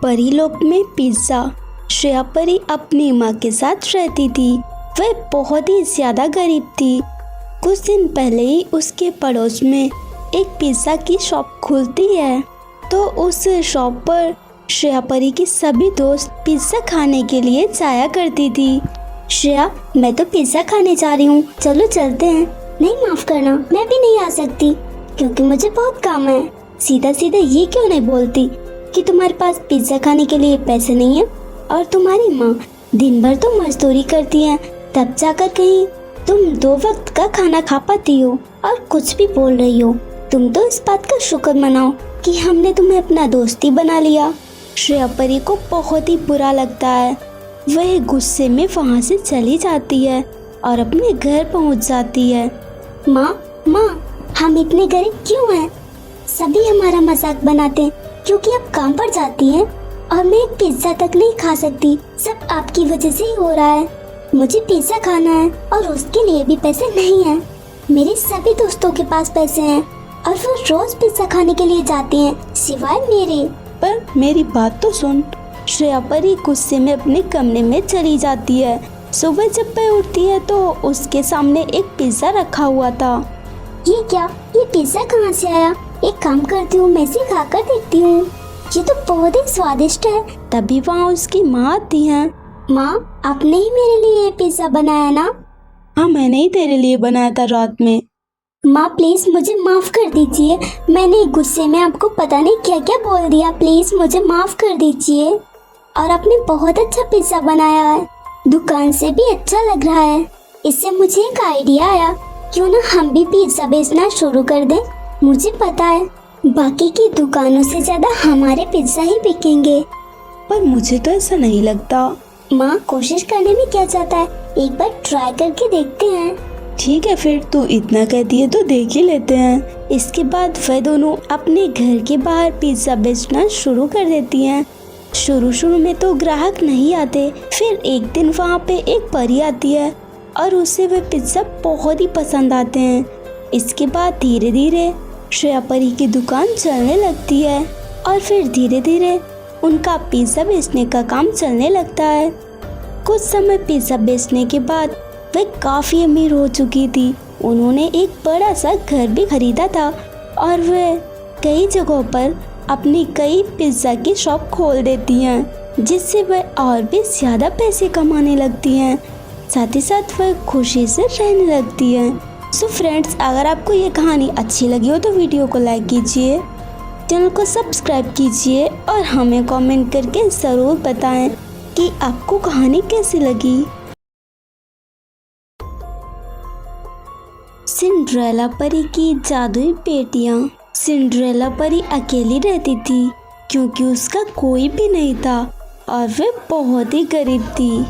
परीलोक में पिज्ज़ा। श्रेया परी अपनी माँ के साथ रहती थी। वह बहुत ही ज़्यादा गरीब थी। कुछ दिन पहले ही उसके पड़ोस में एक पिज़्ज़ा की शॉप खुलती है, तो उस शॉप पर श्रेया परी की सभी दोस्त पिज़्ज़ा खाने के लिए जाया करती थी। श्रेया, मैं तो पिज़्ज़ा खाने जा रही हूँ, चलो चलते हैं। नहीं, माफ़ करना, मैं भी नहीं आ सकती क्योंकि मुझे बहुत काम है। सीधा सीधा ये क्यों नहीं बोलती कि तुम्हारे पास पिज़्ज़ा खाने के लिए पैसे नहीं है, और तुम्हारी माँ दिन भर तो मजदूरी करती है, तब जाकर कहीं तुम 2 वक्त का खाना खा पाती हो और कुछ भी बोल रही हो। तुम तो इस बात का शुक्र मनाओ कि हमने तुम्हें अपना दोस्ती बना लिया। श्रेया परी को बहुत ही बुरा लगता है। वह गुस्से में वहाँ से चली जाती है और अपने घर पहुँच जाती है। माँ, हम इतने गरीब क्यों हैं? सभी हमारा मजाक बनाते हैं क्योंकि आप काम पर जाती हैं और मैं एक पिज्जा तक नहीं खा सकती। सब आपकी वजह से ही हो रहा है। मुझे पिज्जा खाना है और उसके लिए भी पैसे नहीं हैं। मेरे सभी दोस्तों के पास पैसे हैं और वो रोज पिज्जा खाने के लिए जाते हैं, सिवाय मेरे। पर मेरी बात तो सुन। श्रेया परी गुस्से में अपने कमरे में चली जाती है। सुबह जब वह उठती है तो उसके सामने एक पिज्जा रखा हुआ था। ये क्या? ये पिज्जा कहाँ से आया? एक काम करती हूँ, मैं इसे खाकर देखती हूँ। ये तो बहुत ही स्वादिष्ट है। तभी वहाँ उसकी माँ आती है। माँ, आपने ही मेरे लिए ये पिज्जा बनाया ना? हाँ, मैंने ही तेरे लिए बनाया था रात में। माँ प्लीज मुझे माफ कर दीजिए, मैंने गुस्से में आपको पता नहीं क्या क्या बोल दिया। प्लीज मुझे माफ कर दीजिए। और आपने बहुत अच्छा पिज्जा बनाया है, दुकान से भी अच्छा लग रहा है। इससे मुझे एक आइडिया आया, क्यों ना हम भी पिज्जा बेचना शुरू कर दें। मुझे पता है बाकी की दुकानों से ज्यादा हमारे पिज्जा ही बिकेंगे। पर मुझे तो ऐसा नहीं लगता। माँ, कोशिश करने में क्या जाता है, एक बार ट्राई करके देखते हैं। ठीक है, फिर तू इतना कहती है तो देख ही लेते हैं। इसके बाद वह दोनों अपने घर के बाहर पिज्जा बेचना शुरू कर देती हैं। शुरू में तो ग्राहक नहीं आते, फिर एक दिन वहाँ पे एक परी आती है और उसे वह पिज्जा बहुत ही पसंद आते हैं। इसके बाद धीरे धीरे श्रेया परी की दुकान चलने लगती है और फिर धीरे धीरे उनका पिज्जा बेचने का काम चलने लगता है। कुछ समय पिज्जा बेचने के बाद वह काफ़ी अमीर हो चुकी थी। उन्होंने एक बड़ा सा घर भी खरीदा था और वह कई जगहों पर अपनी कई पिज्ज़ा की शॉप खोल देती हैं, जिससे वह और भी ज़्यादा पैसे कमाने लगती हैं। साथ ही साथ वह खुशी से रहने लगती हैं। सो फ्रेंड्स, अगर आपको ये कहानी अच्छी लगी हो तो वीडियो को लाइक कीजिए, चैनल को सब्सक्राइब कीजिए और हमें कमेंट करके ज़रूर बताएं कि आपको कहानी कैसी लगी। सिंड्रेला परी की जादुई बेटियां। सिंड्रेला परी अकेली रहती थी क्योंकि उसका कोई भी नहीं था और वह बहुत ही गरीब थी।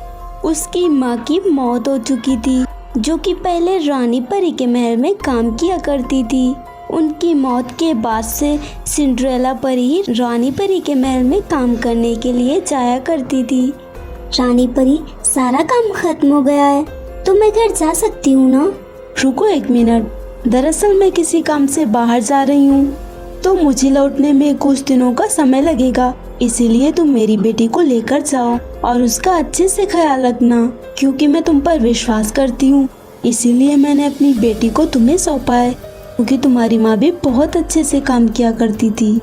उसकी माँ की मौत हो चुकी थी, जो कि पहले रानी परी के महल में काम किया करती थी। उनकी मौत के बाद से सिंड्रेला परी रानी परी के महल में काम करने के लिए जाया करती थी। रानी परी, सारा काम खत्म हो गया है, तो मैं घर जा सकती हूँ ना? रुको 1 मिनट, दरअसल मैं किसी काम से बाहर जा रही हूँ, तो मुझे लौटने में कुछ दिनों का समय लगेगा। इसीलिए तुम मेरी बेटी को लेकर जाओ और उसका अच्छे से ख्याल रखना, क्योंकि मैं तुम पर विश्वास करती हूँ। इसीलिए मैंने अपनी बेटी को तुम्हें सौंपा है, क्योंकि तुम्हारी माँ भी बहुत अच्छे से काम किया करती थी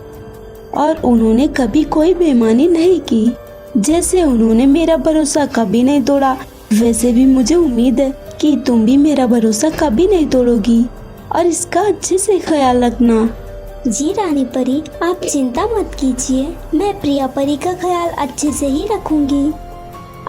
और उन्होंने कभी कोई बेईमानी नहीं की। जैसे उन्होंने मेरा भरोसा कभी नहीं तोड़ा, वैसे भी मुझे उम्मीद है कि तुम भी मेरा भरोसा कभी नहीं तोड़ोगी और इसका अच्छे से ख्याल रखना। जी रानी परी, आप चिंता मत कीजिए, मैं प्रिया परी का ख्याल अच्छे से ही रखूंगी।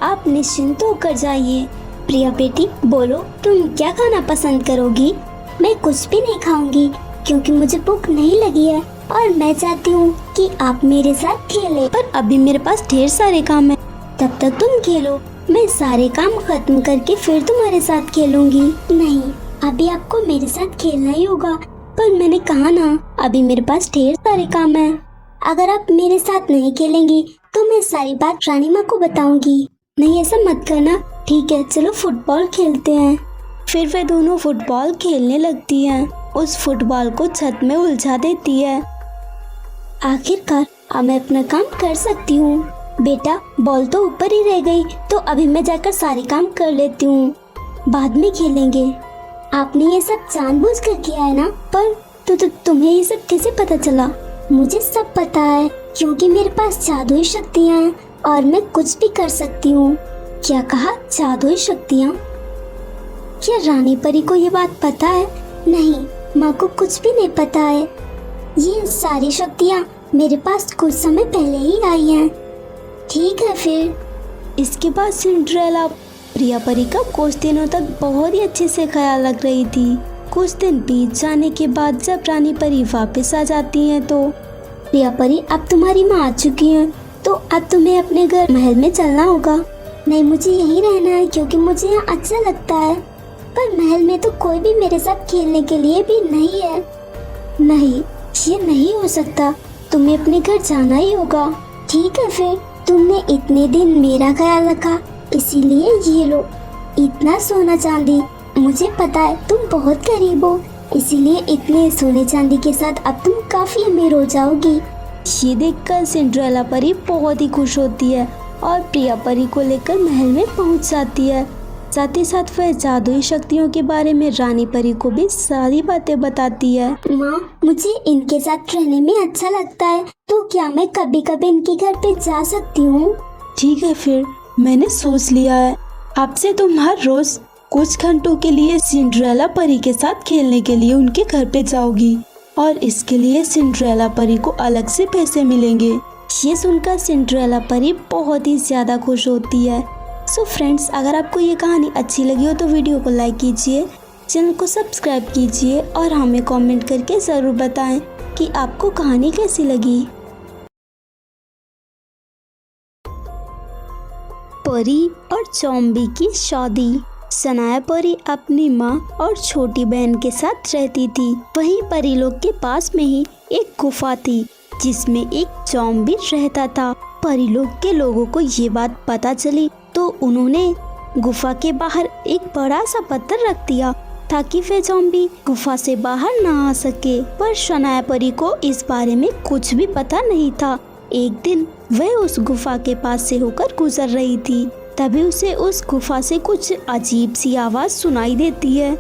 आप निश्चिंत होकर जाइए। प्रिया बेटी, बोलो तुम क्या खाना पसंद करोगी? मैं कुछ भी नहीं खाऊंगी क्योंकि मुझे भूख नहीं लगी है और मैं चाहती हूँ कि आप मेरे साथ खेलें। पर अभी मेरे पास ढेर सारे काम है। तब तक तुम खेलो, मैं सारे काम खत्म करके फिर तुम्हारे साथ खेलूंगी। नहीं, अभी आपको मेरे साथ खेलना ही होगा। पर मैंने कहा ना, अभी मेरे पास ढेर सारे काम हैं। अगर आप मेरे साथ नहीं खेलेंगी तो मैं सारी बात रानी माँ को बताऊंगी। नहीं, ऐसा मत करना। ठीक है, चलो फुटबॉल खेलते हैं। फिर वे दोनों फुटबॉल खेलने लगती हैं। उस फुटबॉल को छत में उलझा देती है। आखिरकार अब मैं अपना काम कर सकती हूँ। बेटा, बॉल तो ऊपर ही रह गई, तो अभी मैं जाकर सारे काम कर लेती हूँ, बाद में खेलेंगे। आपने ये सब जानबूझकर किया है ना? पर तुम्हें ये सब कैसे पता चला? मुझे सब पता है, क्योंकि मेरे पास जादुई शक्तियाँ हैं और मैं कुछ भी कर सकती हूँ। क्या कहा? जादुई शक्तियाँ? क्या रानी परी को ये बात पता है? नहीं, माँ को कुछ भी नहीं पता है। ये सारी शक्तियाँ मेरे पास कुछ समय पहले ही आई हैं। ठीक है फिर। इसके बाद सिंड्रेला प्रिया परी का कुछ दिनों तक बहुत ही अच्छे से ख्याल रख रही थी। कुछ दिन बीत जाने के बाद जब रानी परी वापस आ जाती हैं तो प्रिया परी, अब तुम्हारी माँ आ चुकी है, तो अब तुम्हें अपने घर महल में चलना होगा। नहीं, मुझे यहीं रहना है क्योंकि मुझे यहाँ अच्छा लगता है। पर महल में तो कोई भी मेरे साथ खेलने के लिए भी नहीं है। नहीं, ये नहीं हो सकता, तुम्हें अपने घर जाना ही होगा। ठीक है फिर, तुमने इतने दिन मेरा ख्याल रखा, इसीलिए ये लो इतना सोना चांदी। मुझे पता है तुम बहुत गरीब हो, इसीलिए इतने सोने चांदी के साथ अब तुम काफी अमीर हो जाओगी। ये देखकर सिंड्रेला परी बहुत ही खुश होती है और प्रिया परी को लेकर महल में पहुंच जाती है। साथ ही साथ वह जादुई शक्तियों के बारे में रानी परी को भी सारी बातें बताती है। माँ, मुझे इनके साथ रहने में अच्छा लगता है, तो क्या मैं कभी कभी इनके घर पे जा सकती हूँ? ठीक है फिर, मैंने सोच लिया है, आपसे तुम हर रोज कुछ घंटों के लिए सिंड्रेला परी के साथ खेलने के लिए उनके घर पे जाओगी और इसके लिए सिंड्रेला परी को अलग से पैसे मिलेंगे। ये सुनकर सिंड्रेला परी बहुत ही ज्यादा खुश होती है। सो फ्रेंड्स, अगर आपको ये कहानी अच्छी लगी हो तो वीडियो को लाइक कीजिए, चैनल को सब्सक्राइब कीजिए और हमें कमेंट करके ज़रूर बताएं कि आपको कहानी कैसी लगी। परी और ज़ॉम्बी की शादी। सनाया परी अपनी माँ और छोटी बहन के साथ रहती थी। वहीं परी लोग के पास में ही एक गुफा थी जिसमें एक ज़ॉम्बी रहता था। परी लोग के लोगों को ये बात पता चली तो उन्होंने गुफा के बाहर एक बड़ा सा पत्थर रख दिया ताकि वे ज़ॉम्बी गुफा से बाहर ना आ सके। पर सनाया परी को इस बारे में कुछ भी पता नहीं था। एक दिन वह उस गुफा के पास से होकर गुजर रही थी, तभी उसे उस गुफा से कुछ अजीब सी आवाज सुनाई देती है।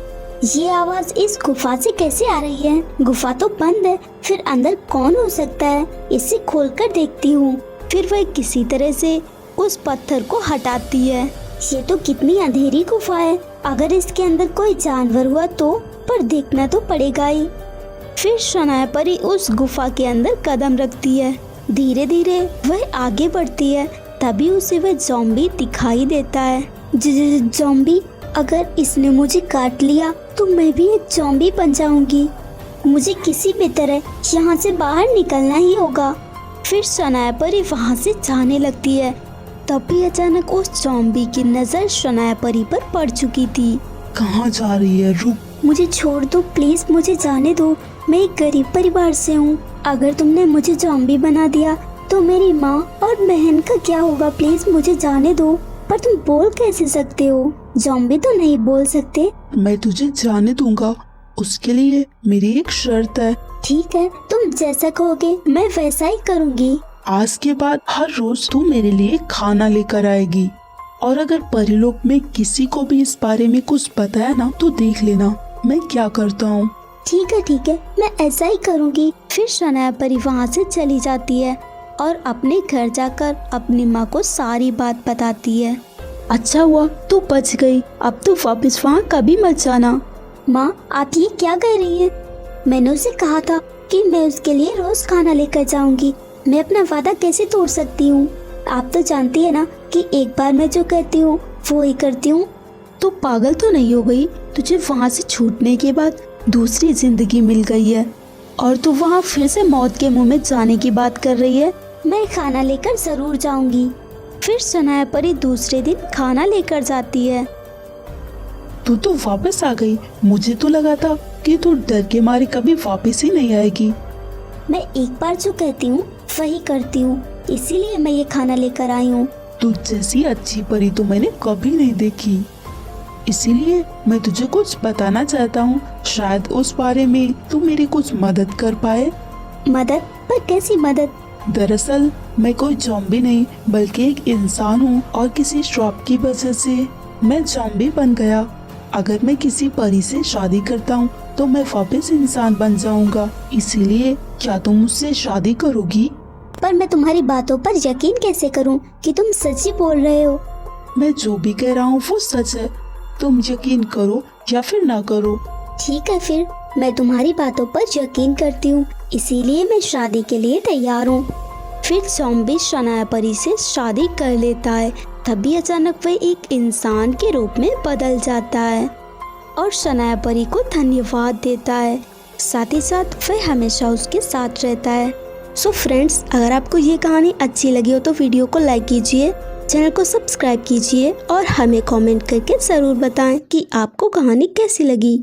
ये आवाज इस गुफा से कैसे आ रही है? गुफा तो बंद है, फिर अंदर कौन हो सकता है? इसे खोलकर देखती हूँ। फिर वह किसी तरह से उस पत्थर को हटाती है। ये तो कितनी अंधेरी गुफा है, अगर इसके अंदर कोई जानवर हुआ तो? पर देखना तो पड़ेगा ही। फिर सनाया परी उस गुफा के अंदर कदम रखती है। धीरे धीरे वह आगे बढ़ती है, तभी उसे वह ज़ॉम्बी दिखाई देता है। ज़ॉम्बी? अगर इसने मुझे काट लिया तो मैं भी एक ज़ॉम्बी बन जाऊंगी। मुझे किसी भी तरह यहाँ से बाहर निकलना ही होगा। फिर सनाया परी वहाँ से जाने लगती है। तभी अचानक उस ज़ॉम्बी की नज़र सनाया परी पर पड़ चुकी थी। कहाँ जा रही है? रुक। मुझे छोड़ दो प्लीज, मुझे जाने दो। मैं एक गरीब परिवार से हूँ। अगर तुमने मुझे ज़ॉम्बी बना दिया तो मेरी माँ और बहन का क्या होगा? प्लीज मुझे जाने दो। पर तुम बोल कैसे सकते हो? ज़ॉम्बी तो नहीं बोल सकते। मैं तुझे जाने दूंगा, उसके लिए मेरी एक शर्त है। ठीक है, तुम जैसा कहोगे मैं वैसा ही करूँगी। आज के बाद हर रोज तू मेरे लिए खाना लेकर आएगी, और अगर परिलोक में किसी को भी इस बारे में कुछ बताया ना तो देख लेना मैं क्या करता हूँ। ठीक है, मैं ऐसा ही करूँगी। फिर सनाया परी वहाँ से चली जाती है और अपने घर जाकर अपनी माँ को सारी बात बताती है। अच्छा हुआ तू बच गई, अब तू वापस वहाँ कभी मत जाना। माँ, आप ये क्या कह रही हैं? मैंने उसे कहा था कि मैं उसके लिए रोज खाना लेकर जाऊंगी। मैं अपना वादा कैसे तोड़ सकती हूँ? आप तो जानती है ना कि एक बार मैं जो कहती हूँ वो ही करती हूँ। तू पागल तो नहीं हो गई? तुझे वहाँ से छूटने के बाद दूसरी जिंदगी मिल गई है और तू वहाँ फिर से मौत के मुंह में जाने की बात कर रही है। मैं खाना लेकर जरूर जाऊंगी। फिर सनाया परी दूसरे दिन खाना लेकर जाती है। तू तो वापस आ गई। मुझे तो लगा था कि तू डर के मारे कभी वापस ही नहीं आएगी। मैं एक बार जो कहती हूँ वही करती हूँ, इसीलिए मैं ये खाना लेकर आई हूँ। तू जैसी अच्छी परी तो मैंने कभी नहीं देखी, इसीलिए मैं तुझे कुछ बताना चाहता हूँ। शायद उस बारे में तू मेरी कुछ मदद कर पाए। मदद? पर कैसी मदद? दरअसल मैं कोई ज़ॉम्बी नहीं बल्कि एक इंसान हूँ और किसी श्राप की वजह से मैं ज़ॉम्बी बन गया। अगर मैं किसी परी से शादी करता हूँ तो मैं वापस इंसान बन जाऊंगा। इसीलिए क्या तुम मुझसे शादी करोगी? पर मैं तुम्हारी बातों पर यकीन कैसे करूं कि तुम सच ही बोल रहे हो? मैं जो भी कह रहा हूँ वो सच है। तुम यकीन करो या फिर ना करो। ठीक है, फिर मैं तुम्हारी बातों पर यकीन करती हूँ, इसीलिए मैं शादी के लिए तैयार हूँ। फिर ज़ॉम्बी शनाया परी से शादी कर लेता है। तभी अचानक वह एक इंसान के रूप में बदल जाता है और शनाया परी को धन्यवाद देता है। साथ ही साथ वह हमेशा उसके साथ रहता है। सो फ्रेंड्स, अगर आपको ये कहानी अच्छी लगी हो तो वीडियो को लाइक कीजिए, चैनल को सब्सक्राइब कीजिए और हमें कमेंट करके ज़रूर बताएं कि आपको कहानी कैसी लगी।